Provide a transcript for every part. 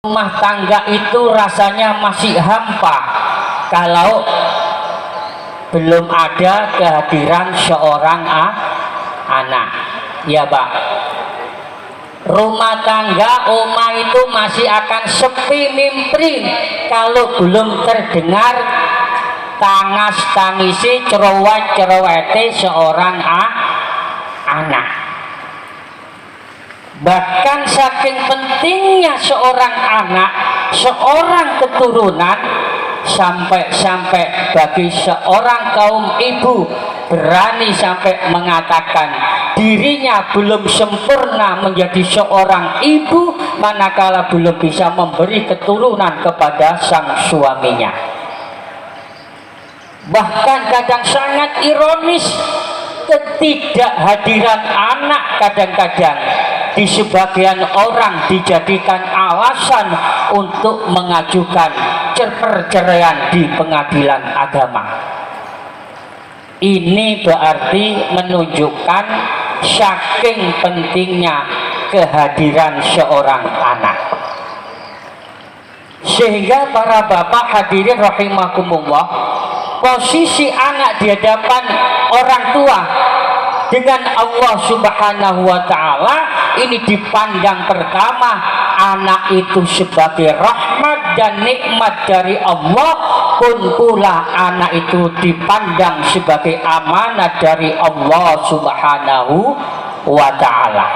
rumah tangga itu rasanya masih hampa kalau belum ada kehadiran seorang anak. Ya Pak, rumah tangga rumah itu masih akan sepi mimpring kalau belum terdengar tangas tangisi cerewet cerewete seorang anak. Bahkan saking pentingnya seorang anak, seorang keturunan, sampai bagi seorang kaum ibu berani sampai mengatakan dirinya belum sempurna menjadi seorang ibu manakala belum bisa memberi keturunan kepada sang suaminya. Bahkan kadang sangat ironis, ketidakhadiran anak kadang-kadang di sebagian orang dijadikan alasan untuk mengajukan perceraian di pengadilan agama. Ini berarti menunjukkan saking pentingnya kehadiran seorang anak. Sehingga para bapak hadirin rahimakumullah, posisi anak di hadapan orang tua dengan Allah Subhanahu wa ta'ala ini dipandang pertama anak itu sebagai rahmat dan nikmat dari Allah, pun pula anak itu dipandang sebagai amanah dari Allah Subhanahu wa ta'ala.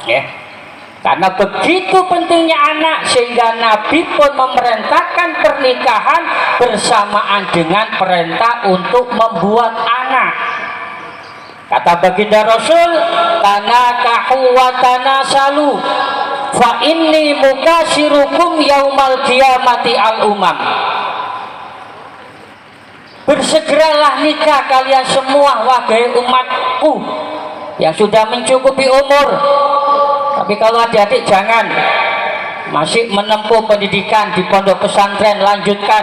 Ya. Karena begitu pentingnya anak sehingga Nabi pun memerintahkan pernikahan bersamaan dengan perintah untuk membuat anak. Kata baginda Rasul, tanakahu wa tanasalu fa inni mukasirukum yaumal qiyamati al umam. Bersegeralah nikah kalian semua wahai umatku yang sudah mencukupi umur. Tapi kalau adik-adik jangan masih menempuh pendidikan di pondok pesantren, lanjutkan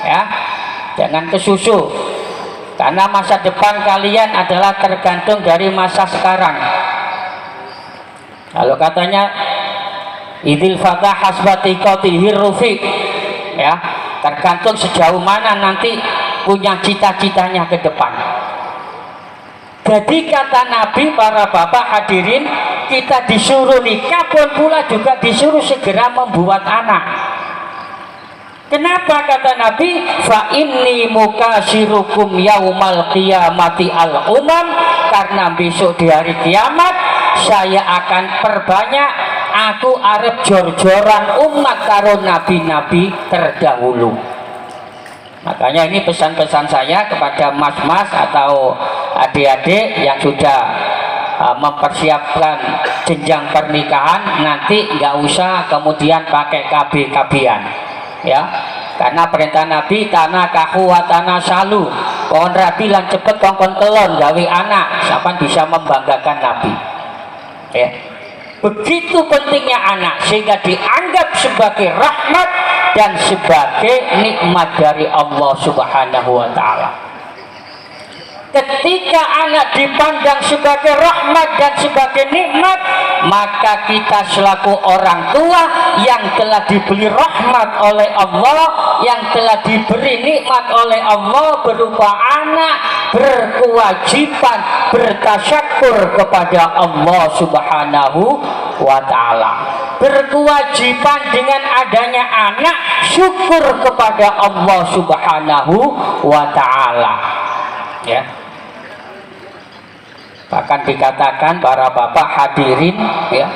ya, jangan kesusu, karena masa depan kalian adalah tergantung dari masa sekarang. Kalau katanya idil fatah hasbati qatihir rufiq, ya, tergantung sejauh mana nanti punya cita-citanya ke depan. Jadi kata Nabi, para bapak hadirin, kita disuruh nikah pun pula juga disuruh segera membuat anak. Kenapa kata Nabi? Fa inni mukasirukum yaumal qiyamati al umam, karena besok di hari kiamat saya akan perbanyak, aku arep jor-joran umat karo nabi-nabi terdahulu. Makanya ini pesan-pesan saya kepada mas-mas atau adik-adik yang sudah mempersiapkan jenjang pernikahan, nanti nggak usah kemudian pakai KB-KB-an, ya, karena perintah Nabi tanakahu wa tanasalu, pohon rabi lan cepet kongkon kelon gawe anak, siapa bisa membanggakan Nabi, ya. Begitu pentingnya anak sehingga dianggap sebagai rahmat dan sebagai nikmat dari Allah Subhanahu wa ta'ala. Ketika anak dipandang sebagai rahmat dan sebagai nikmat, maka kita selaku orang tua yang telah diberi rahmat oleh Allah, yang telah diberi nikmat oleh Allah berupa anak, berkewajiban bertasyakur kepada Allah Subhanahu wa ta'ala, berkewajiban dengan adanya anak syukur kepada Allah Subhanahu wa ta'ala, ya. Bahkan dikatakan para bapak hadirin, ya,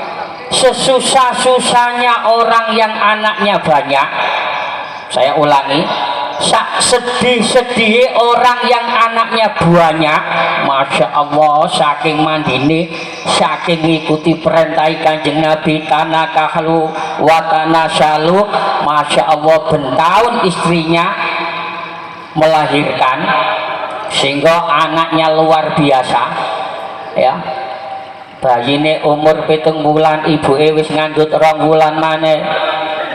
sesusah-susahnya orang yang anaknya banyak, saya ulangi, sedih-sedih orang yang anaknya banyak, Masya Allah, saking mandine, saking ngikuti perintah Kanjeng Nabi tanakahu wa tanasalu, Masya Allah, bentahun istrinya melahirkan sehingga anaknya luar biasa, ya. Bayine umur 7 bulan, ibu wis ngandut 2 bulan maneh.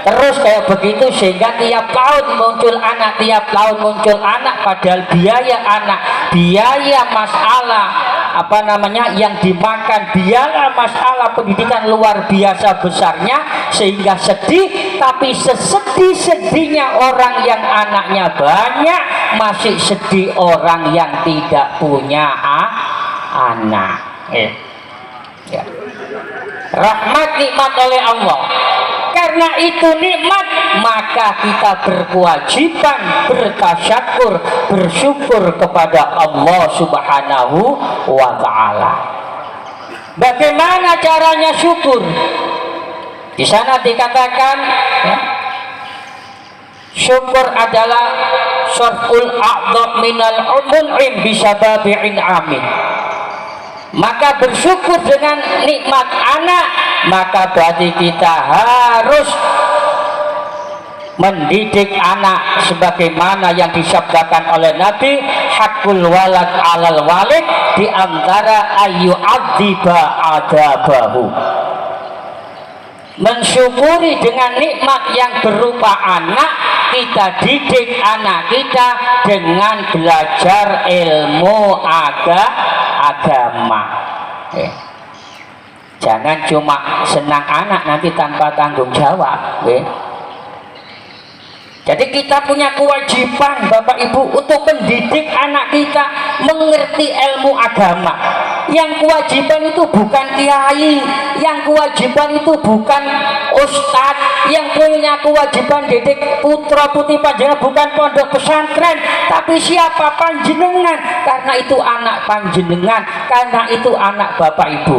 Terus kayak begitu sehingga tiap tahun muncul anak, tiap tahun muncul anak, padahal biaya anak, biaya masalah yang dimakan biaya masalah pendidikan luar biasa besarnya sehingga sedih, tapi sesedih-sedihnya orang yang anaknya banyak masih sedih orang yang tidak punya anak. Ya. Rahmat nikmat oleh Allah. Karena itu nikmat, maka kita berkewajiban bertasyakur, bersyukur kepada Allah Subhanahu wa Ta'ala. Bagaimana caranya syukur? Di sana dikatakan ya, syukur adalah syar'ul a'dham minal mun'im bisababi'in amin. Maka bersyukur dengan nikmat anak, maka berarti kita harus mendidik anak sebagaimana yang disabdakan oleh Nabi, hakul walad alal walid, di antara ayu adziba adabahu. Mensyukuri dengan nikmat yang berupa anak, kita didik anak kita dengan belajar ilmu agama. Jangan cuma senang anak nanti tanpa tanggung jawab. Jadi kita punya kewajiban Bapak Ibu untuk mendidik anak kita mengerti ilmu agama. Yang kewajiban itu bukan kiai, yang kewajiban itu bukan ustadz, yang punya kewajiban didik putra putri panjenengan bukan pondok pesantren, tapi siapa? Panjenengan. Karena itu anak panjenengan, karena itu anak Bapak Ibu.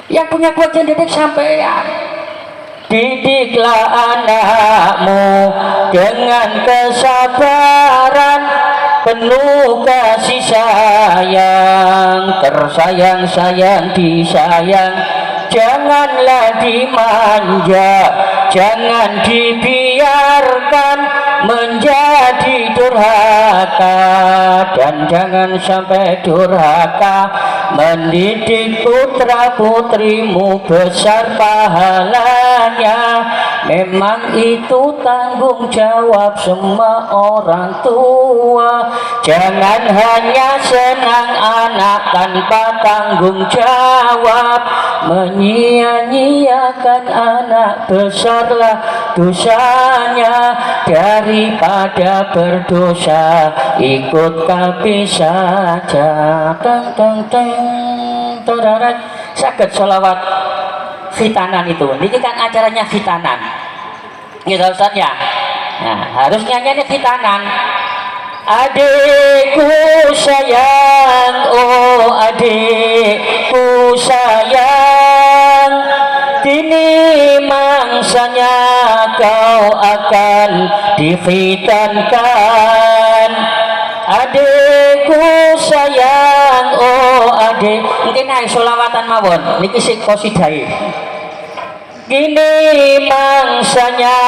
Yang punya kewajiban didik sampean. Didiklah anakmu dengan kesabaran, penuh kasih sayang, tersayang-sayang disayang. Janganlah dimanja, jangan dibiarkan menjadi durhaka, dan jangan sampai durhaka. Mendidik putra putrimu besar pahalanya, memang itu tanggung jawab semua orang tua. Jangan hanya senang anak tanpa tanggung jawab, menyia-nyiakan anak besarlah dosanya. Daripada berdosa ikut kami saja. Teng teng teng terarat. Saged selawat khitanan itu. Ini kan acaranya khitanan. Gitu Ustaz ya. Nah, harus nyanyinya khitanan. Adikku sayang, oh adikku sayang, kini mangsanya kau akan dikhitankan. Adikku sayang, oh adik, mungkin naik sholawatan mawon, niki sik qasidahe. Kini mangsanya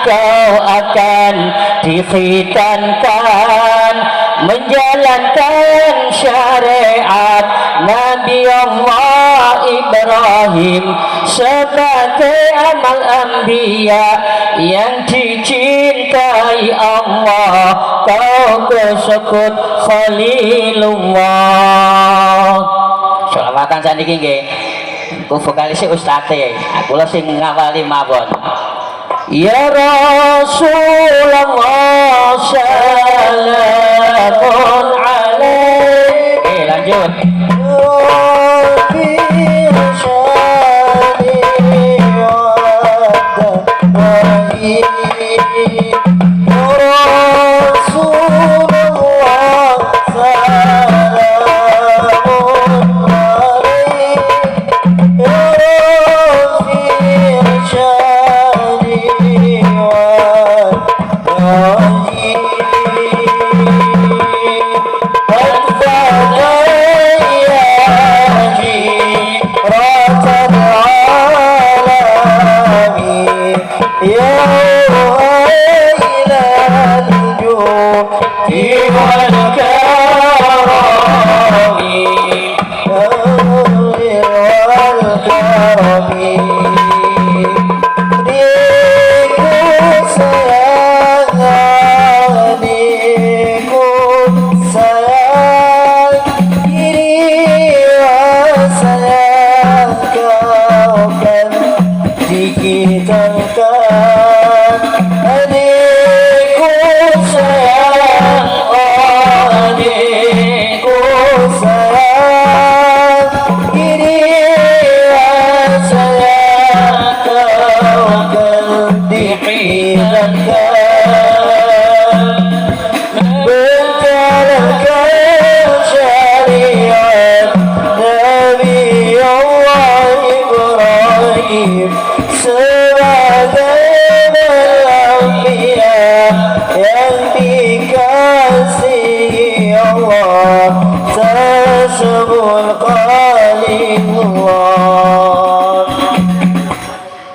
kau akan dikhitankan, menjalankan syariat Nabi Allah Ibrahim sebagai amal anbiya yang dicintai Allah. Kau disebut Khalilullah. Sholawatan saniki nggih. Ku vokalisnya Ustadz, aku lah sing ngawali mawon. Ya Rasulullah salamun alaih. Lanjut. kita kan adikku sayang, adikku sayang, ini sayang kau akan dihidangkan menjalankan syariat Nabi Allah Ibrahim sebagai anbiya yang dikasihi Allah tersebut Khalilullah.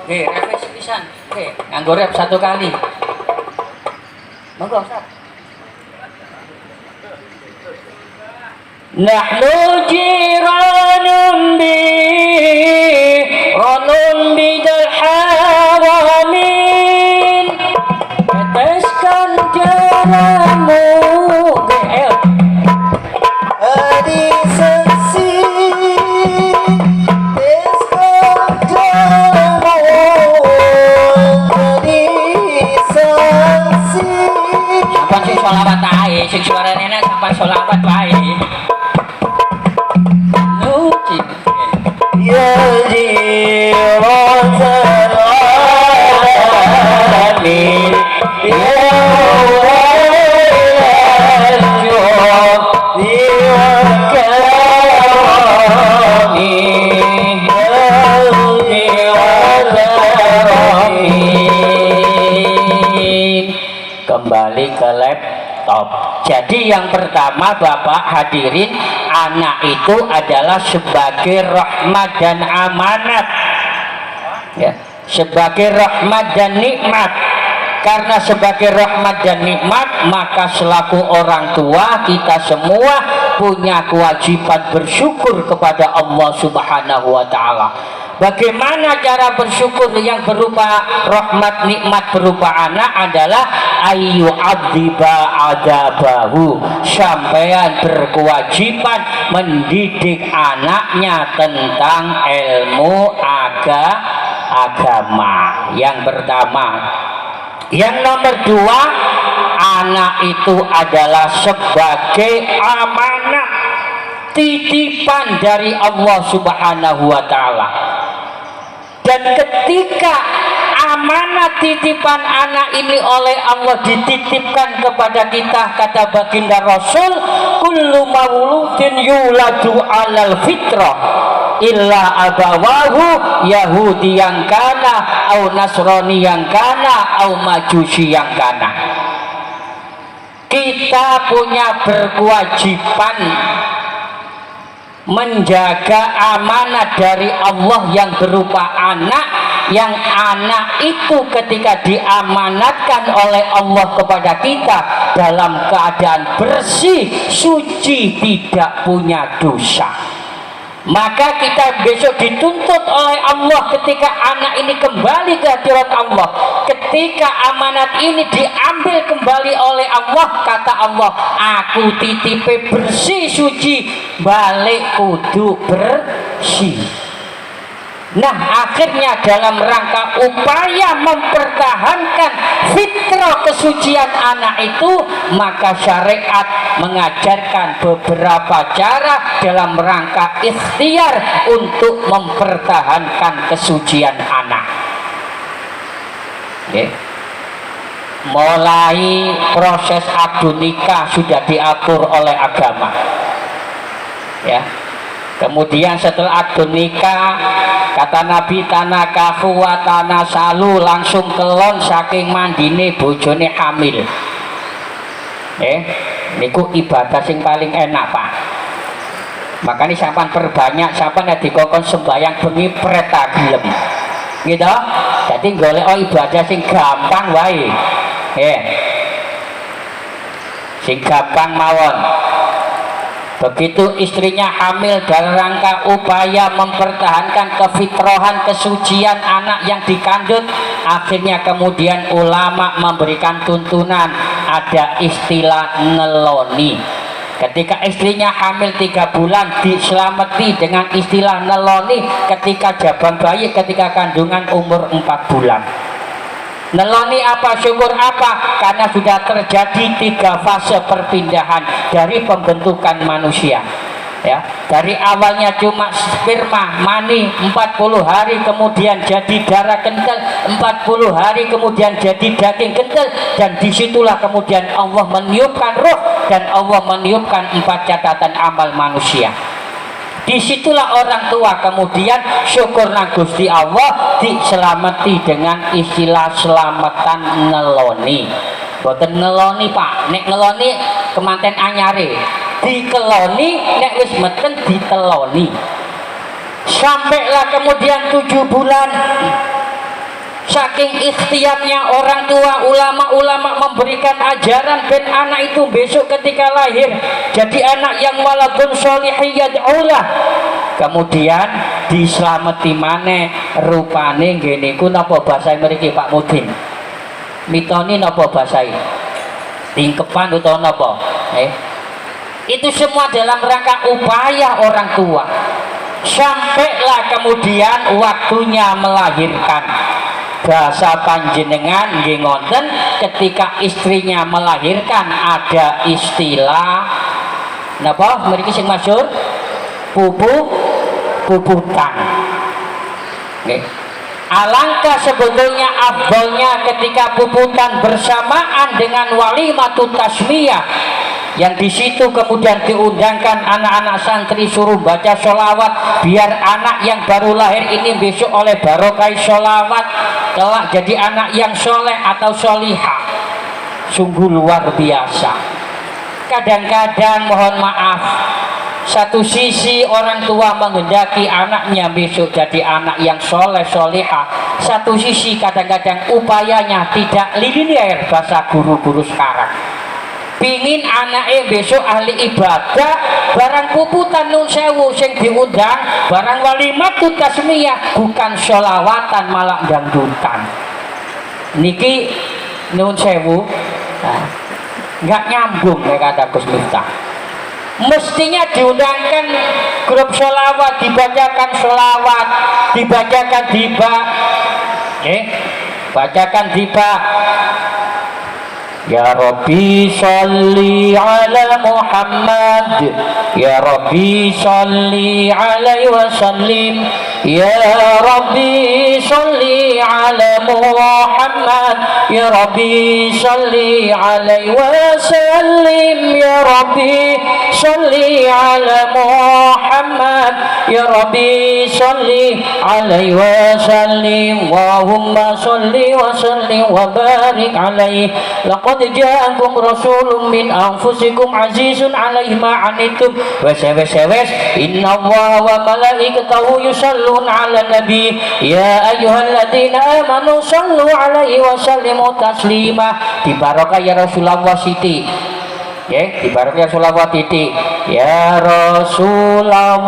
Oke, revisi pisan. Oke, nganggo rep 1 kali. Monggo, Ustaz. Nahnu jiranun bi ranun bidal haramin ataskan jaramu Adi saksi Teskamu Adi saksi sampai sing sholawat ae sing suarane enak sampai sholawat wae nuci Ya jiratal alamin Ya kembali ke laptop. Jadi yang pertama Bapak hadirin, anak itu adalah sebagai rahmat dan amanat ya, sebagai rahmat dan nikmat. Karena sebagai rahmat dan nikmat, maka selaku orang tua kita semua punya kewajiban bersyukur kepada Allah Subhanahu wa taala. Bagaimana cara bersyukur yang berupa rahmat nikmat berupa anak adalah ayu adziba adabahu, sampean berkewajiban mendidik anaknya tentang ilmu agama. Yang pertama. Yang nomor 2, anak itu adalah sebagai amanah titipan dari Allah Subhanahu wa taala. Dan ketika amanat titipan anak ini oleh Allah dititipkan kepada kita, kata baginda Rasul, kullu mauludin yuladu alal fitrah illa abawahu yahudi yang kana au nasrani yang kana au majusi yang kana. Kita punya berkewajiban menjaga amanat dari Allah yang berupa anak, yang anak itu ketika diamanatkan oleh Allah kepada kita dalam keadaan bersih, suci, tidak punya dosa, maka kita besok dituntut oleh Allah ketika anak ini kembali ke hadirat Allah. Ketika amanat ini diambil kembali oleh Allah, kata Allah, aku titipe bersih suci, balik kudu bersih. Nah, akhirnya dalam rangka upaya mempertahankan fitrah kesucian anak itu, maka syariat mengajarkan beberapa cara dalam rangka ikhtiar untuk mempertahankan kesucian anak. Okay. Mulai proses akad nikah sudah diatur oleh agama. Ya. Kemudian setelah akad nikah, kata Nabi, tanakahu wa tanasalu, langsung kelon saking mandine bojone hamil. Niku ibadah sing paling enak, Pak. Makanya sampean perbanyak, sampean dikokon sembayang bengi preta gelem. Gitu. Jadi golek ibadah sing gampang wae. Sing gampang mawon. Begitu istrinya hamil, dalam rangka upaya mempertahankan kefitrohan kesucian anak yang dikandung, akhirnya kemudian ulama memberikan tuntunan, ada istilah neloni. Ketika istrinya hamil 3 bulan diselamati dengan istilah neloni ketika jabang bayi, ketika kandungan umur 4 bulan. Neloni apa, syukur apa? Karena sudah terjadi 3 fase perpindahan dari pembentukan manusia. Ya, dari awalnya cuma sperma, mani, 40 hari kemudian jadi darah kental, 40 hari kemudian jadi daging kental, dan disitulah kemudian Allah meniupkan roh dan Allah meniupkan 4 catatan amal manusia. Disitulah orang tua kemudian syukur nang Gusti Allah diselamati dengan istilah selamatan ngeloni. Boten ngeloni Pak, nek ngeloni kemanten anyare, dikeloni nek wis meten diteloni. Sampailah kemudian 7 bulan. Saking ikhtiarnya orang tua, ulama-ulama memberikan ajaran ben anak itu besok ketika lahir jadi anak yang waladun sholihin yad'ulah. Kemudian dislameti maneh rupane ngene iku napa basa mriki Pak Mudin? Mitoni napa basa iki? Tingkepan utawa napa? Itu semua dalam rangka upaya orang tua. Sampailah kemudian waktunya melahirkan. Bahasa panjenengan nggih ngoten, ketika istrinya melahirkan ada istilah napa mriki sing masyhur puputan. Nggih. Alangkah sebetulnya afdolnya ketika puputan bersamaan dengan walimatut tasmiyah, yang di situ kemudian diundangkan anak-anak santri suruh baca sholawat biar anak yang baru lahir ini besok oleh barokah sholawat kelak jadi anak yang soleh atau solihah. Sungguh luar biasa. Kadang-kadang mohon maaf, satu sisi orang tua menghendaki anaknya besok jadi anak yang soleh solihah, satu sisi kadang-kadang upayanya tidak linear bahasa guru-guru sekarang. Pingin anaknya besok ahli ibadah, barang puputan nun sewu sing diundang, barang walimat tasmiyah bukan sholawatan malah dangdutan. Niki nun sewu, nggak nyambung ya kata Gus Miftah. Mestinya diundangkan grup sholawat, dibacakan sholawat, dibacakan diba, bacakan diba. Ya Rabbi sholli ala Muhammad, Ya Rabbi sholli alaihi wasallim, Ya Rabbi sholli ala Muhammad, Ya Rabbi sholli alaihi wasallim, Ya Rabbi sholli ala Muhammad, Ya Rabbi sholli alaihi wasallim, Allahumma sholli wa sallim wa barik alaihi. Laqad ja'akum rasulun min anfusikum azizun 'alaihi ma 'anittum wes innallaha wa malaikatahu yusholluna 'alan nabi ya ayyuhalladzina amanu shollu 'alaihi wa sallimu taslima. Di barokah ya Rasulullah Siti, di barokah ya Rasulullah Titi, ya Rasulullah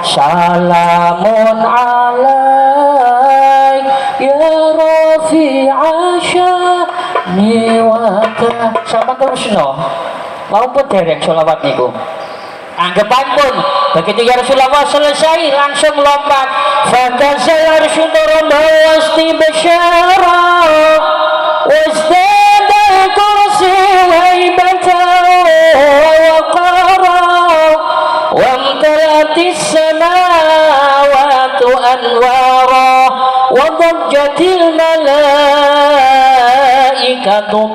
salamun alaik ya rafi'a sya'ni wa ta. Sama terus no maupun dereng sholawat niku anggapan pun begitu ya Rasulullah selesai langsung lompat fatazal arsyudara wasti basyara wasdadal kursi waibata waqara wamtalatis samawatu anwara wadajjatil malaikatu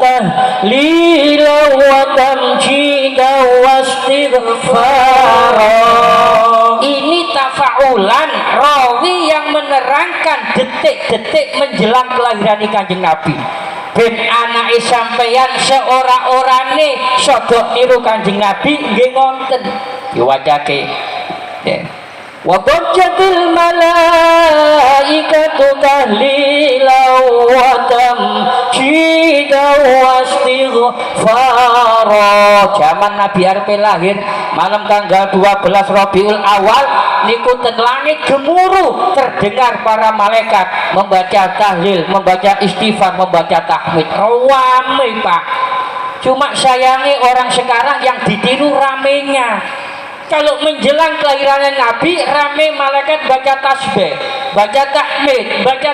tahlila wa tamjida wastighfara. Ini tafaulan rawi yang menerangkan detik-detik menjelang kelahiran Kanjeng Nabi. Ben anake sampeyan seora-orane sodok niru Kanjeng Nabi nggih ngonten diwacake. Wa bajjatil malaikatu tahlila wa tamjida wastighfara. Zaman Nabi arep lahir malam tanggal 12 Rabiul Awal niku ten langit gemuruh terdengar para malaikat membaca tahlil, membaca istighfar, membaca tahmid. Rame Pak. Cuma sayangi orang sekarang yang ditiru ramenya. Kalau menjelang kelahiran Nabi, rame malaikat baca tasbih, baca tahmid, baca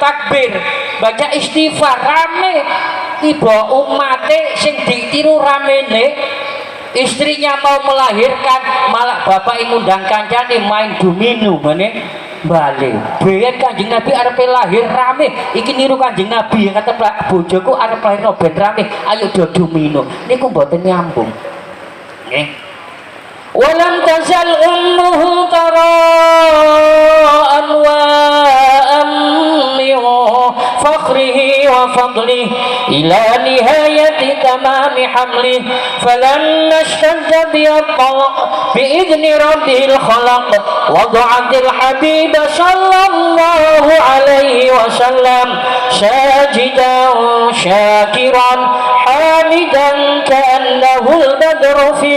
takbir, baca istighfar, rame. Tiba umate sing ditiru ramene, istrinya mau melahirkan, malah bapak ngundang kancane main domino meneh balik. Biyen Kanjeng Nabi arep lahir rame, iki niru Kanjeng Nabi, kata Pak bojoku arep lahir ben rame, ayo do domino. Niku mboten nyambung. Nggih. Walam tazal ummuhu tara'an wa fakhrihi wa fadlihi ila nihayati tamami hamlihi falamma ishtadda bi'at-talaq bi'idni rabbil khalaq wada'atil habib sallallahu alaihi wasallam sajidan syakiran hamidan ka'annahu al-badru fi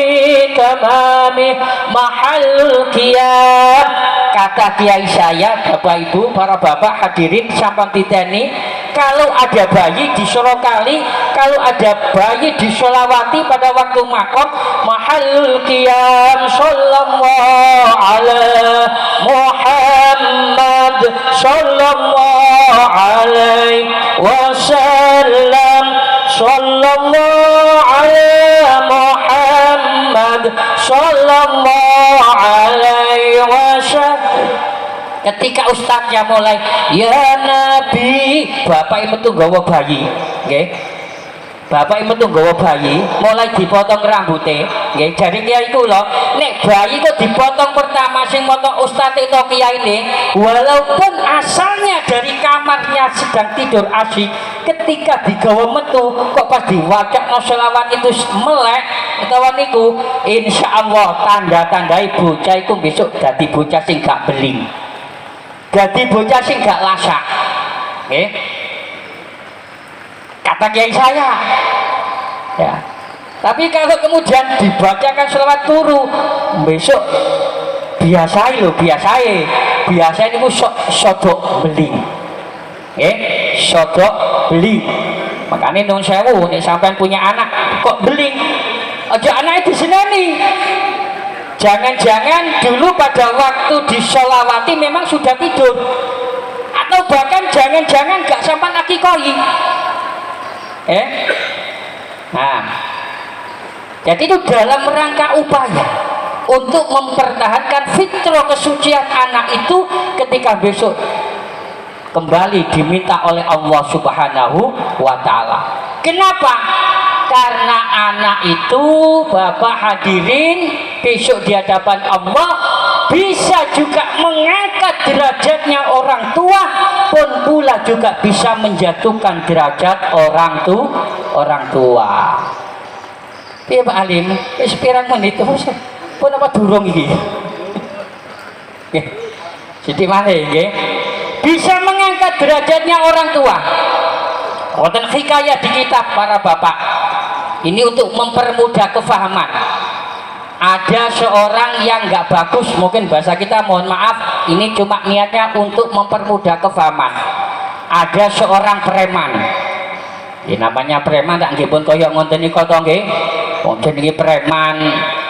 tamami mahal qiyam. Kata kiai saya, bapak ibu, para bapak hadirin sampan titeni, kalau ada bayi di Sorokali, kalau ada bayi di Solawati pada waktu makom, mahal qiyam sallallahu ala Muhammad sallallahu alaihi wasallam sallallahu ala Muhammad sallallahu alaihi wasallam. Ketika ustadznya mulai ya Nabi, bapak ibu tuh gawa bayi, nggih. Bapak ibu tuh gawa bayi, mulai dipotong rambutnya, nggih. Jadi kiai kula, nek bayi kok dipotong pertama sing motong ustadz itu kiai ini, walaupun asalnya dari kamarnya sedang tidur asyik, ketika digawa metu kok pas diwacak selawat itu melek utawa niku, insya Allah tanda-tandai bocah itu besok jadi bocah sing gak beling, jadi bocah sing gak lasak, nggih. Kata kiai saya, ya. Tapi kalau kemudian dibacakan selawat turu, besok biasai loh, biasai ini sodok beli, sodok beli. Makanya non sewu, nih sampai punya anak kok beli, aja anak itu seneni. Jangan-jangan dulu pada waktu disolawati memang sudah tidur, atau bahkan jangan-jangan gak sampai lagi koi. Nah, jadi itu dalam rangka upaya untuk mempertahankan fitrah kesucian anak itu ketika besok kembali diminta oleh Allah Subhanahu wa Ta'ala. Kenapa? Karena anak itu, bapak hadirin, besok di hadapan Allah bisa juga mengangkat derajatnya orang tua, pun pula juga bisa menjatuhkan derajat orang tua. Piye Pak Alim? Wis pirang menit terus pun apa durung iki? Nggih. Sithik malih nggih. Bisa mengangkat derajatnya orang tua. Wonten hikayah di kitab para bapak. Ini untuk mempermudah kefahaman. Ada seorang yang nggak bagus, mungkin bahasa kita mohon maaf, ini cuma niatnya untuk mempermudah kefahaman. Ada seorang preman, ya, namanya preman tak nggih pun kaya ngoten niku to nggih. Wong jenenge preman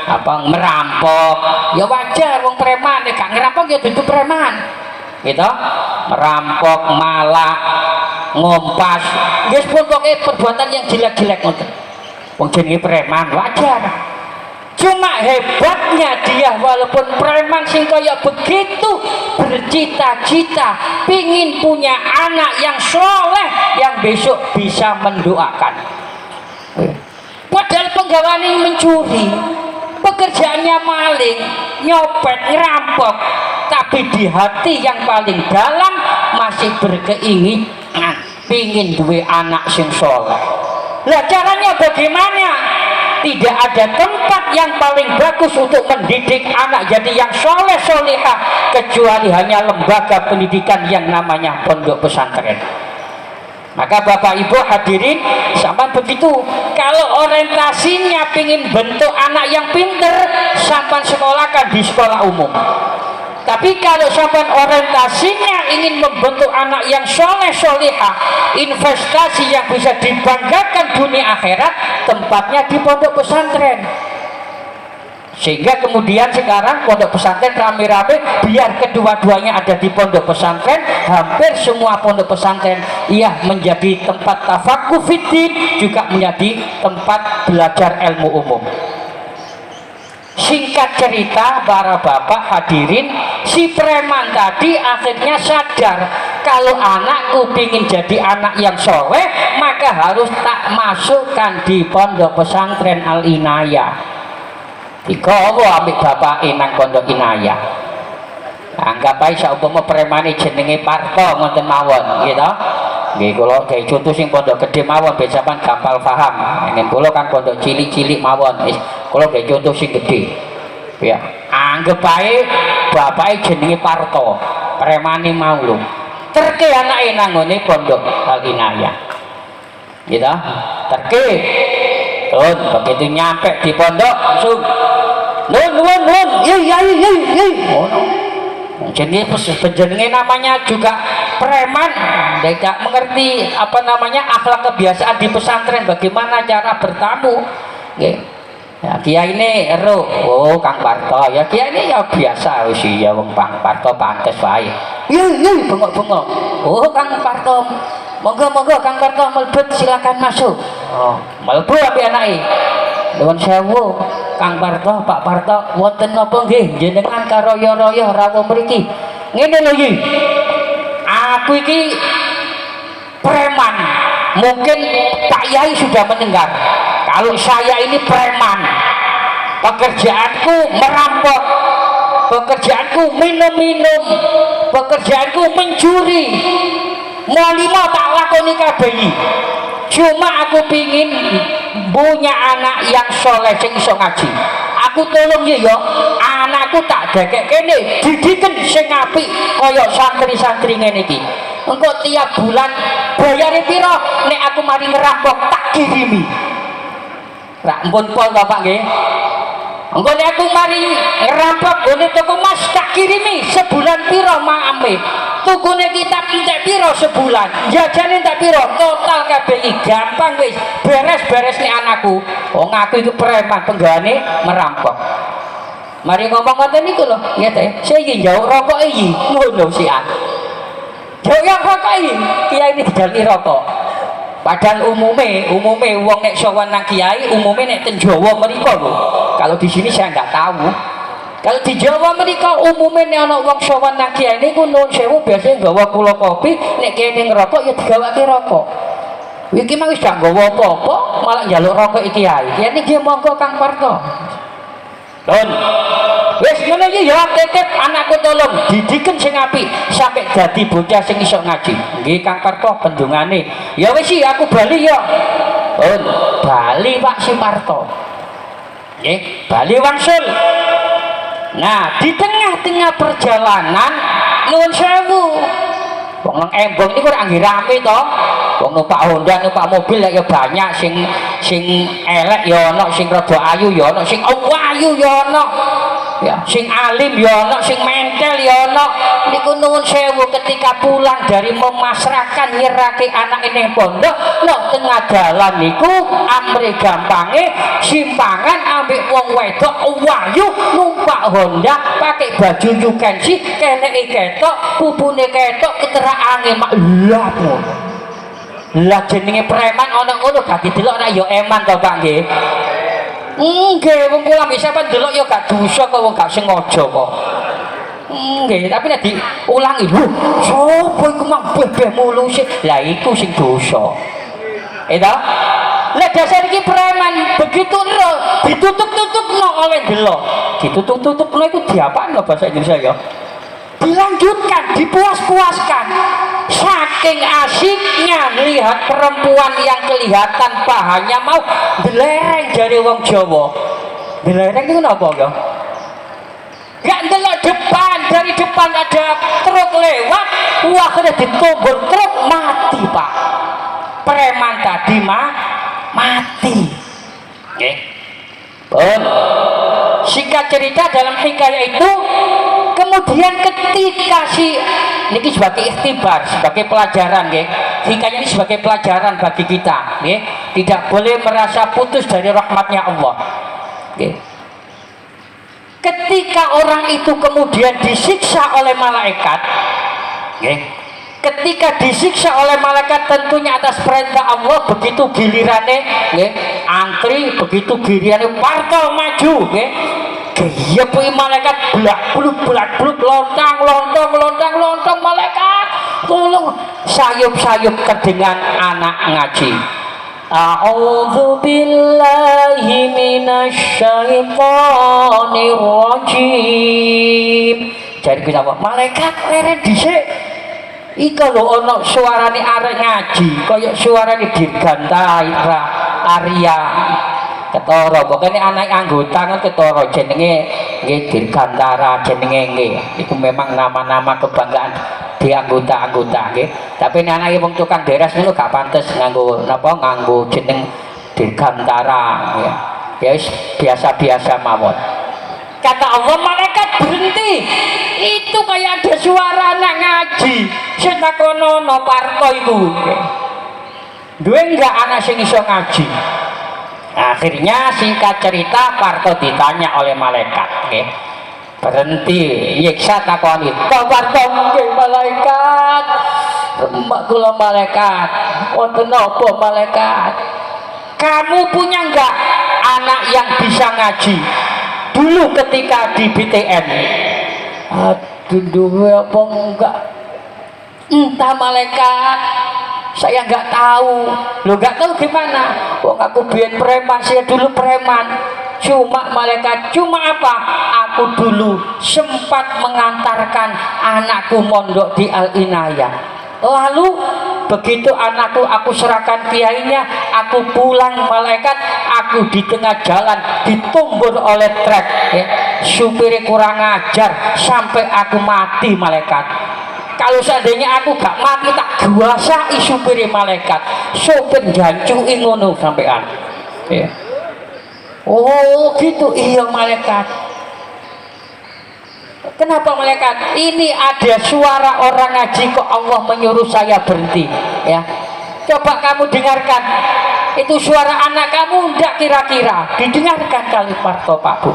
apa merampok, ya wajar wong preman nek gak ngerampok ya dudu preman. Gitu, merampok, malak, ngompas, nggih pokoke perbuatan yang jelek-jelek ngoten. Wong jenenge preman wajar. Cuma hebatnya dia walaupun preman sing kaya begitu bercita-cita pingin punya anak yang soleh yang besok bisa mendoakan. Padahal penggawaannya mencuri, pekerjaannya maling, nyopet, ngerampok, tapi di hati yang paling dalam masih berkeinginan pingin duwe anak sing soleh. Lah caranya bagaimana? Tidak ada tempat yang paling bagus untuk mendidik anak jadi yang soleh solehah kecuali hanya lembaga pendidikan yang namanya pondok pesantren. Maka bapak ibu hadirin sama begitu, kalau orientasinya pingin bentuk anak yang pinter, sampai sekolahkan di sekolah umum. Tapi kalau sampean orientasinya ingin membentuk anak yang soleh solihah, investasi yang bisa dibanggakan dunia akhirat, tempatnya di pondok pesantren. Sehingga kemudian sekarang pondok pesantren rame-rame, biar kedua-duanya ada di pondok pesantren. Hampir semua pondok pesantren menjadi tempat tafaqquh fiddin, juga menjadi tempat belajar ilmu umum. Singkat cerita para bapak hadirin, si preman tadi akhirnya sadar kalau anakku ingin jadi anak yang soleh, maka harus tak masukkan di pondok pesantren Al-Inayah. Dikowo ambil bapak nang pondok Inayah. Anggap aja saumpama premane jenenge Parto ngoten mawon, gitu. Nggih kula gawe contoh sing pondok gede mawon ben sampean gampang paham. Nek kula kan pondok cilik-cilik mawon. Kula gawe contoh sing gede. Ya, anggap ae bapake jenenge Parto, premane mau lho. Terke anake nang ngene pondok Al-Inayah. Gitu. Terke. Nun, begitu nyampe di pondok langsung nun, yei. Jadi penjenenge namanya juga preman, tidak mengerti apa namanya akhlak kebiasaan di pesantren, bagaimana cara bertamu. Ya, kiai ini oh Kang Parto, ya kiai ini ya biasa sih ya wong Parto pantes wae. Iya, bengok-bengok. Oh Kang Parto, monggo Kang Parto mlebet silakan masuk. Oh, mlebu api anake. Nuwun sewu, Kang Parto, Pak Parto, wonten napa nggih jenengan karoyo-royo rawuh mriki? Ngene lho iki. Aku iki preman. Mungkin Pak Yai sudah mendengar. Kalau saya ini preman. Pekerjaanku merampok. Pekerjaanku minum-minum. Pekerjaanku mencuri. Mau lima tak lakoni kabeh. Cuma aku pingin punya anak yang soleh sing iso ngaji. Aku tolong ya anakku tak dekek kene didiken sing apik kaya santri-santri ngene iki. Engko tiap bulan bayare pira nek aku mari ngerampok tak kirimi. Rak ampun pol Bapak nggih. Engko nek aku mari ngerampok gone toko Mas tak kirimi sebulan pira maame. Tukune kitab entek pira sebulan, jajane entek pira, total kabeh iki gampang wis beres-beres nek anakku. Wong aku iki preman penggawane merampok. Mari ngomong ngoten niku lho, nggih teh. Saya iki jauh rokok iki, ngono sih ah. Jauh yang rokok iki, kiai ini didali rokok. Padahal umume wong nek sowan nang kiai, umume nek ten Jawa mriko lho. Kalau di sini saya enggak tahu. Kalau di Jawa mereka umumnya anak wong sowan nang kiai niku nuwun sewu biasanya gawa kula kopi, nek kene ngerokok ya digawake rokok. Iki mah wis gak gawa apa-apa, malah njaluk rokok iki kiai. Kiai niki monggo Kang Parto. Don. Wis ngono iki ya tetep anakku tolong didiken sing apik sampai dadi bocah sing iso ngaji. Nggih Kang Parto pendungane. Ya wis iki aku bali ya. Don, bali Pak Si Parto. Nggih, bali wangsul. Nah, di tengah-tengah perjalanan nuwun sewu. Wong nang Embong niku ora anggere rame to. Wong numpak Honda, numpak mobil ya banyak sing elek ya ana, sing rada ayu ya ana, sing ayu ya ana. Ya, sing alim ya ana, sing mentel ya ana. Niku nuwun sewu ketika pulang dari memasrahkan nyerake anak ning pondok, lho tengah dalan niku amre gampange simpangan ambek wong wedok ayu numpak Honda pakai baju nyukensi keneke ketok pupune ketok keteraange mak lha lah jenenge preman ana ngono gak didelok nek ya eman to Pak nggih. Nggih wong kula bisa apa delok ya gak dosa kok wong gak sengaja kok. Nggih, tapi nek diulangi, sapa iku mang bebeh mulus lah iku sing dosa. Eta lek dasar iki preman begitu lho ditutup-tutupno oleh delok. Ditutup-tutupno iku diapakno bahasa Indonesia ya? Dilanjutkan, dipuas-puaskan. Saking asiknya lihat perempuan yang kelihatan pahanya mau belereng dari wong Jawa. Belereng itu apa ya? Gak ndelok depan, dari depan ada truk lewat, wah kena ditobor truk mati Pak. Preman tadi mati. Oke. Singkat cerita dalam hikayat itu Kemudian ketika ini sebagai ikhtibar, sebagai pelajaran, hikayat ini sebagai pelajaran bagi kita, tidak boleh merasa putus dari rahmatnya Allah. Ketika orang itu kemudian disiksa oleh malaikat, ketika disiksa oleh malaikat tentunya atas perintah Allah, begitu gilirannya antri, begitu gilirannya parto maju, gaya punya malaikat belak beluk lontang malaikat tolong sayup terdengar anak ngaji. A'udzu billahi minasyaitonir rajim. Jadi kita malaikat leren dhisik. Ika lho ana suarane arek ngaji, kaya suarane dirgantai Arya. Ketara pokoknya anak anggota kan ketara jenenge nggih dirgantara jenenge nggih. Iku memang nama-nama kebanggaan di anggota-anggota nggih. Tapi nek anake wong tukang beres ngono gak pantes nganggo napa nganggo jeneng dirgantara ya. Ya wis biasa-biasa mawon. Kata Allah malaikat berhenti. Itu kayak ada suara anak ngaji. Sing takono no parto iku. Duwe enggak anak sing iso ngaji? Akhirnya singkat cerita Parto ditanya oleh malaikat, berhenti, nyiksa takoni, "Kok Parto nggih malaikat?" "Remak kula malaikat." "Wonten napa malaikat?" "Kamu punya enggak anak yang bisa ngaji dulu ketika di BTN?" "Aduh, duwe apa enggak?" "Entah malaikat, saya nggak tahu." "Lo nggak tahu gimana?" "Wong aku biyen preman, saya dulu preman." "Cuma malaikat, cuma apa?" "Aku dulu sempat mengantarkan anakku mondok di Al-Inayah. Lalu begitu anakku aku serahkan kiainya, aku pulang malaikat, aku di tengah jalan ditumbur oleh truk, supirnya kurang ajar sampai aku mati malaikat. Kalau seandainya aku gak mati tak guasai supir malaikat, sopir jancuin ngono sampean." "Oh gitu." "Iya malaikat." "Kenapa malaikat?" "Ini ada suara orang ngaji kok Allah menyuruh saya berhenti." Ya, coba kamu dengarkan. Itu suara anak kamu ndak kira-kira? Didengarkan kali Parto Pak Bu.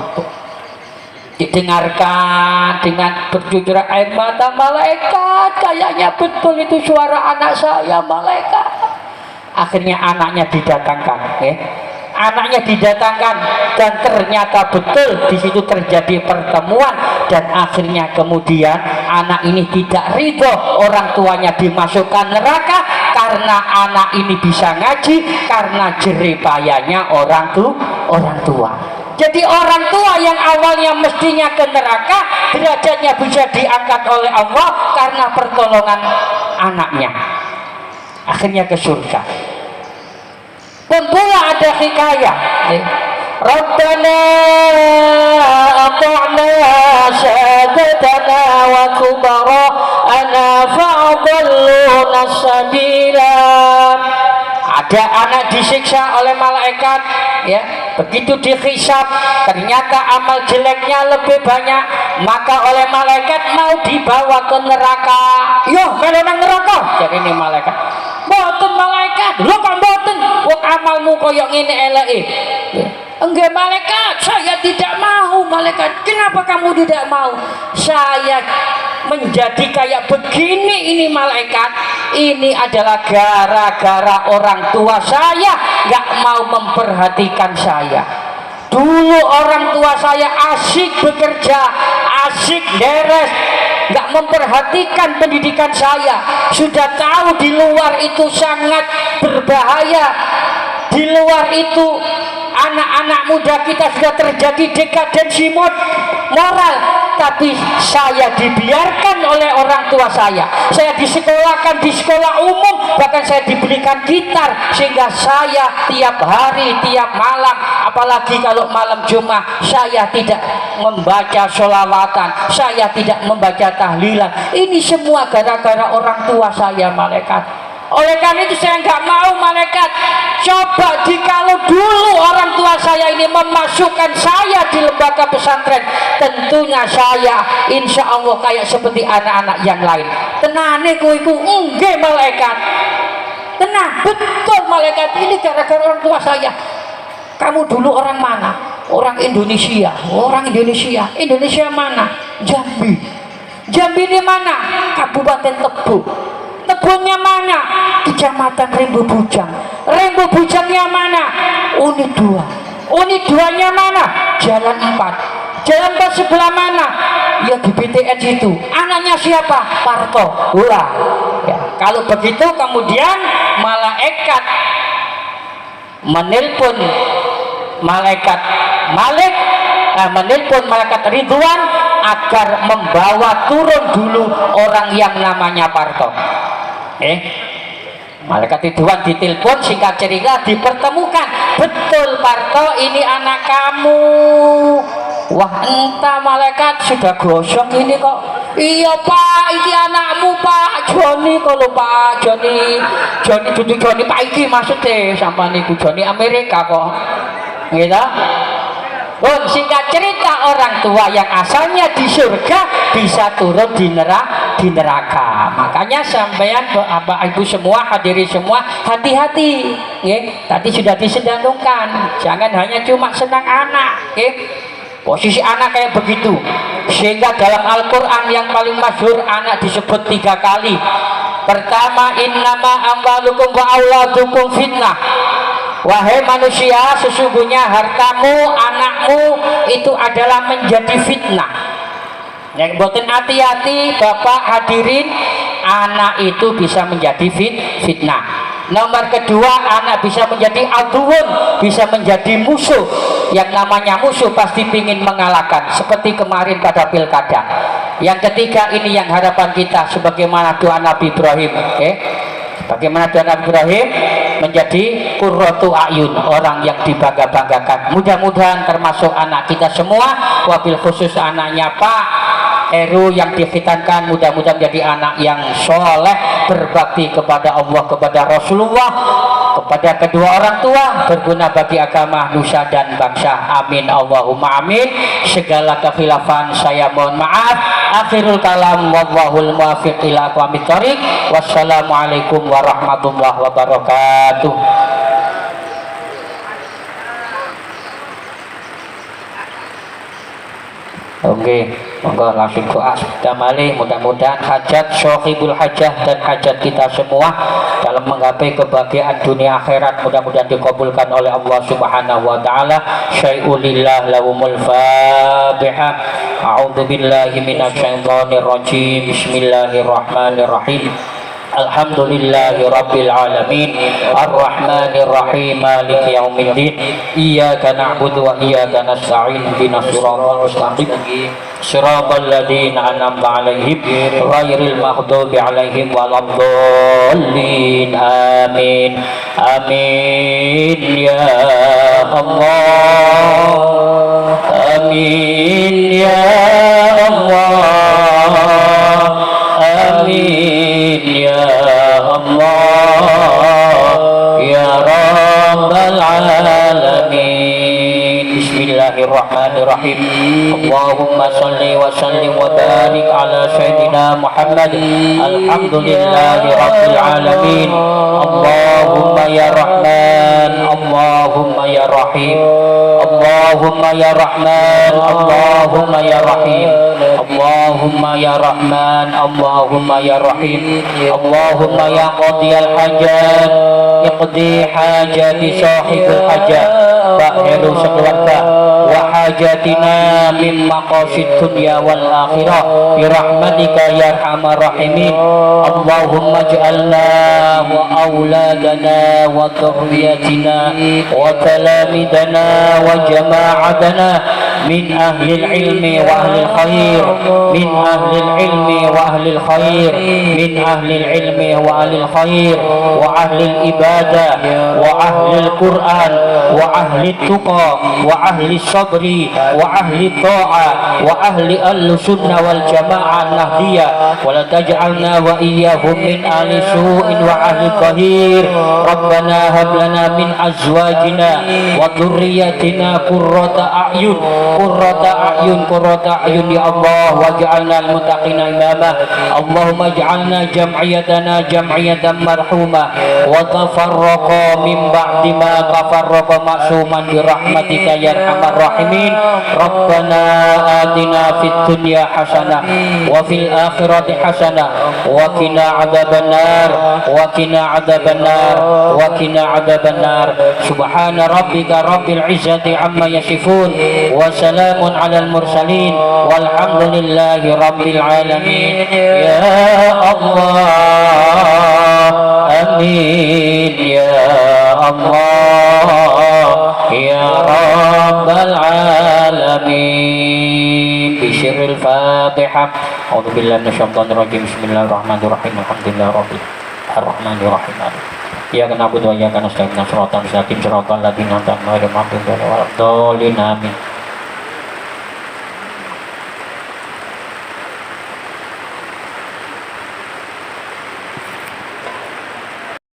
Didengarkan dengan bercucuran air mata malaikat, kayaknya betul itu suara anak saya malaikat. Akhirnya anaknya didatangkan, anaknya didatangkan dan ternyata betul di situ terjadi pertemuan dan akhirnya kemudian anak ini tidak ridho orang tuanya dimasukkan neraka karena anak ini bisa ngaji karena jeripayanya orang tua. Jadi orang tua yang awalnya mestinya ke neraka, derajatnya bisa diangkat oleh Allah karena pertolongan anaknya. Akhirnya ke surga. Dan pula ada hikayah. Rabbana ata'na sadatana wa kubara'ana fa'adalluna sabila. Ada anak disiksa oleh malaikat, ya. Begitu dihisab, ternyata amal jeleknya lebih banyak, maka oleh malaikat mau dibawa ke neraka. Yo, melu nang neraka. Jadi ini malaikat. "Mboten malaikat." "Lho kok mboten? Wong amalmu koyo ngene eleke." "Enggak malaikat, saya tidak mau." "Malaikat, kenapa kamu tidak mau?" "Saya menjadi kayak begini ini malaikat, ini adalah gara-gara orang tua saya nggak mau memperhatikan saya. Dulu orang tua saya asyik bekerja, asyik deres, nggak memperhatikan pendidikan saya. Sudah tahu di luar itu sangat berbahaya, di luar itu anak-anak muda kita sudah terjadi dekadensi moral, tapi saya dibiarkan oleh orang tua saya. Saya disekolahkan di sekolah umum, bahkan saya diberikan gitar sehingga saya tiap hari, tiap malam, apalagi kalau malam Jumat, saya tidak membaca sholawatan, saya tidak membaca tahlilan. Ini semua gara-gara orang tua saya malaikat. Oleh karena itu saya nggak mau malaikat. Coba jikalau dulu orang tua saya ini memasukkan saya di lembaga pesantren, tentunya saya insya Allah kayak seperti anak-anak yang lain. Tenane kuiku enggak malaikat. Tenang, betul malaikat ini gara-gara orang tua saya. Kamu dulu orang mana? Orang Indonesia. Orang Indonesia. Indonesia mana? Jambi. Jambi di mana? Kabupaten Tebo. Tebonya mana? Kecamatan Rembu Bujang. Rembu Bujangnya mana? Unit 2. Unit 2-nya mana? Jalan 4. Jalan 4 sebelah mana? Ya di BTN situ. Anaknya siapa? Parto. Wah. Ya, kalau begitu kemudian malaikat menelpon malaikat Malik, menelpon malaikat Ridwan agar membawa turun dulu orang yang namanya Parto. Malaikat Ridwan ditelepon, singkat cerita dipertemukan. Betul Parto, ini anak kamu. Wah entah malaikat sudah gosong ini kok. Iya Pak, ini anakmu Pak Joni. Kalau Pak Joni Joni Pak iki maksudnya sampai niku Joni Amerika kok. Gitu. Singkat cerita orang tua yang asalnya di surga bisa turun di neraka. Makanya sampean Bapak Ibu semua, hadirin semua, hati-hati. Tadi sudah disedangkan, jangan hanya cuma senang anak. Posisi anak kayak begitu. Sehingga dalam Al-Quran yang paling masyhur anak disebut 3 kali. Pertama, innama amwalukum wa auladukum fitnah. Wahai manusia, sesungguhnya hartamu, anakmu itu adalah menjadi fitnah. Yang boten hati-hati Bapak hadirin, anak itu bisa menjadi fitnah. Nomor kedua, anak bisa menjadi aduun, bisa menjadi musuh. Yang namanya musuh pasti ingin mengalahkan, seperti kemarin pada pilkada. Yang ketiga, ini yang harapan kita sebagaimana doa Nabi Ibrahim. Bagaimana doa Nabi Ibrahim? Menjadi qurratu ayun, orang yang dibangga-banggakan. Mudah-mudahan termasuk anak kita semua, wabil khusus anaknya Pak Heru yang dikhitankan, mudah-mudahan menjadi anak yang soleh, berbakti kepada Allah, kepada Rasulullah, kepada kedua orang tua, berguna bagi agama, nusa dan bangsa. Amin Allahumma amin. Segala kekhilafan saya mohon maaf. Akhirul kalam, wallahul muwaffiq ila aqwamit thoriq. Wassalamualaikum warahmatullahi wabarakatuh. Oke, monggo langsung doa sudah malih. Mudah-mudahan hajat syahibul hajah dan hajat kita semua dalam menggapai kebahagiaan dunia akhirat mudah-mudahan dikabulkan oleh Allah Subhanahu wa taala. Syai'ulillah lahumul Fatihah. A'udzu billahi minasyaitonir rajim. Bismillahirrahmanirrahim. Alhamdulillahi rabbil alamin, arrahmanir rahim, maliki yaumiddin. Iyyaka na'budu wa iyyaka nasta'in, ihdinas siratal mustaqim, siratal ladzina an'amta 'alaihim ghairil maghdubi 'alaihim waladdallin. Amin. Amin ya Allah. Amin ya Allah. Amin ya Allah ya Rabbal alamin. Bismillahirrahmanirrahim. Allahumma salli wa sallim wa barik ala sayyidina Muhammad. Alhamdulillahi rabbil alamin. Allahumma ya Rahman, Allahumma ya Rahim, Allahumma ya Rahman, Allahumma ya Rahim, Allahumma ya Rahman, Allahumma ya Rahim, Allahumma ya qadiyal hajat, iqdi hajati sahibul hajat, Heru sekeluarga, wa hajatina min maqasid dunya wal akhirah bi rahmatika ya arhamar rahimin. Allahumma ij'alna wa auladana wa dhurriyyatina wa talamidana wa jama'atana من أهل العلم وأهل الخير من أهل العلم وأهل الخير من أهل العلم وأهل الخير وأهل الإبادة وأهل القرآن وأهل التقى وأهل الصبر وأهل الطاعة وأهل السنة والجماعة النهدية ولا تجعلنا وإياهم من أهل سوء وأهل الظهير ربنا هب لنا من أزواجنا وذريتنا قرة أعين يا الله واجعلنا المتقين إماما اللهم اجعلنا جمعيتنا جمعية مرحومة وتفرقا من بعد ما تفرق معصوما برحمتك يا أرحم الراحمين ربنا آتنا في الدنيا حسنة وفي الآخرة حسنة وقنا عذاب النار وقنا عذاب النار سبحان ربك رب العزة عما يصفون وسلام على المرسلين والحمد لله رب العالمين يا الله آمين يا الله يا رب العالمين بسر الفاتحة أعوذ بالله من الشيطان الرجيم بسم الله الرحمن الرحيم الحمد لله رب الرحمن الرحيم إياك نعبد وإياك نستعين صراط المستقيم صراط الذين أنعمت عليهم غير المغضوب عليهم ولا الضالين آمين